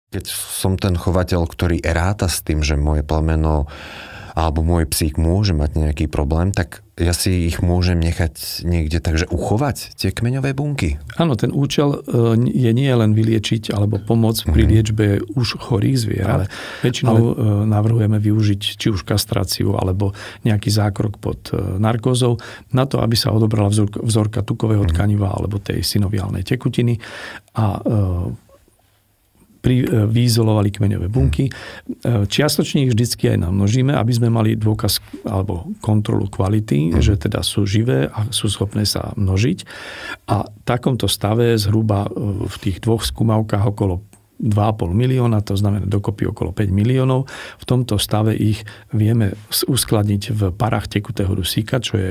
Keď som ten chovateľ, ktorý ráta s tým, že moje plemeno alebo môj psík môže mať nejaký problém, tak ja si ich môžem nechať niekde takže uchovať, tie kmeňové bunky. Áno, ten účel je nie len vyliečiť alebo pomôcť pri liečbe už chorých zvierat. Ale väčšinou navrhujeme využiť či už kastráciu alebo nejaký zákrok pod narkózou na to, aby sa odobrala vzorka tukového tkaniva alebo tej synoviálnej tekutiny a vyizolovali kmeňové bunky. Čiastočne ich vždycky aj namnožíme, aby sme mali dôkaz alebo kontrolu kvality, že teda sú živé a sú schopné sa množiť. A v takomto stave zhruba v tých dvoch skúmavkách okolo 2,5 milióna, to znamená dokopy okolo 5 miliónov. V tomto stave ich vieme uskladniť v parách tekutého dusíka, čo je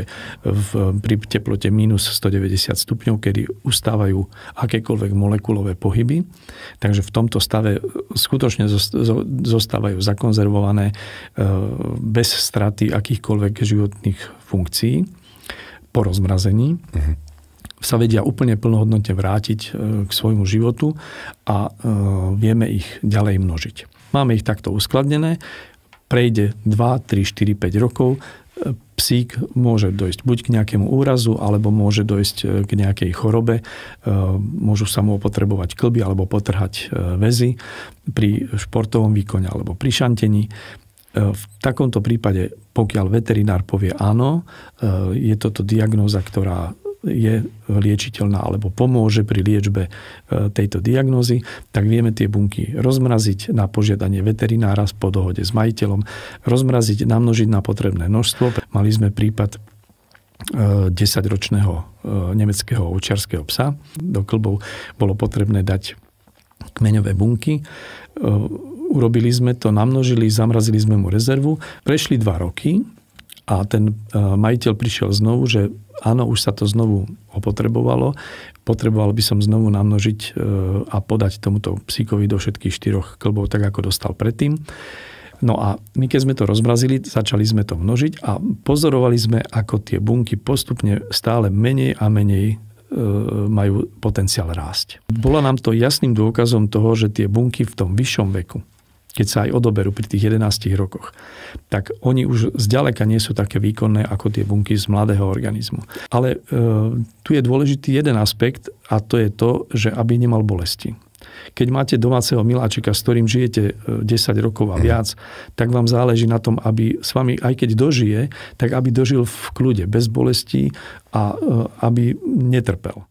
pri teplote minus 190 stupňov, kedy ustávajú akékoľvek molekulové pohyby. Takže v tomto stave skutočne zostávajú zakonzervované bez straty akýchkoľvek životných funkcií po rozmrazení. Sa vedia úplne plnohodnotne vrátiť k svojmu životu a vieme ich ďalej množiť. Máme ich takto uskladnené, prejde 2, 3, 4, 5 rokov, psík môže dojsť buď k nejakému úrazu, alebo môže dojsť k nejakej chorobe, môžu sa mu opotrebovať klby alebo potrhať väzy pri športovom výkone alebo pri šantení. V takomto prípade, pokiaľ veterinár povie áno, je toto diagnóza, ktorá je liečiteľná alebo pomôže pri liečbe tejto diagnózy, tak vieme tie bunky rozmraziť na požiadanie veterinára po dohode s majiteľom, rozmraziť, namnožiť na potrebné množstvo. Mali sme prípad 10-ročného nemeckého ovčiarskeho psa. Do kĺbov bolo potrebné dať kmeňové bunky. Urobili sme to, namnožili, zamrazili sme mu rezervu. Prešli 2 roky a ten majiteľ prišiel znovu, že áno, už sa to znovu opotrebovalo. Potreboval by som znovu namnožiť a podať tomuto psíkovi do všetkých 4 kĺbov, tak ako dostal predtým. No a my keď sme to rozmrazili, začali sme to množiť a pozorovali sme, ako tie bunky postupne stále menej a menej majú potenciál rásť. Bolo nám to jasným dôkazom toho, že tie bunky v tom vyššom veku, keď sa aj odoberú pri tých 11 rokoch, tak oni už zďaleka nie sú také výkonné ako tie bunky z mladého organizmu. Ale tu je dôležitý jeden aspekt a to je to, že aby nemal bolesti. Keď máte domáceho miláčika, s ktorým žijete 10 rokov a viac, tak vám záleží na tom, aby s vami, aj keď dožije, tak aby dožil v kľude, bez bolestí a aby netrpel.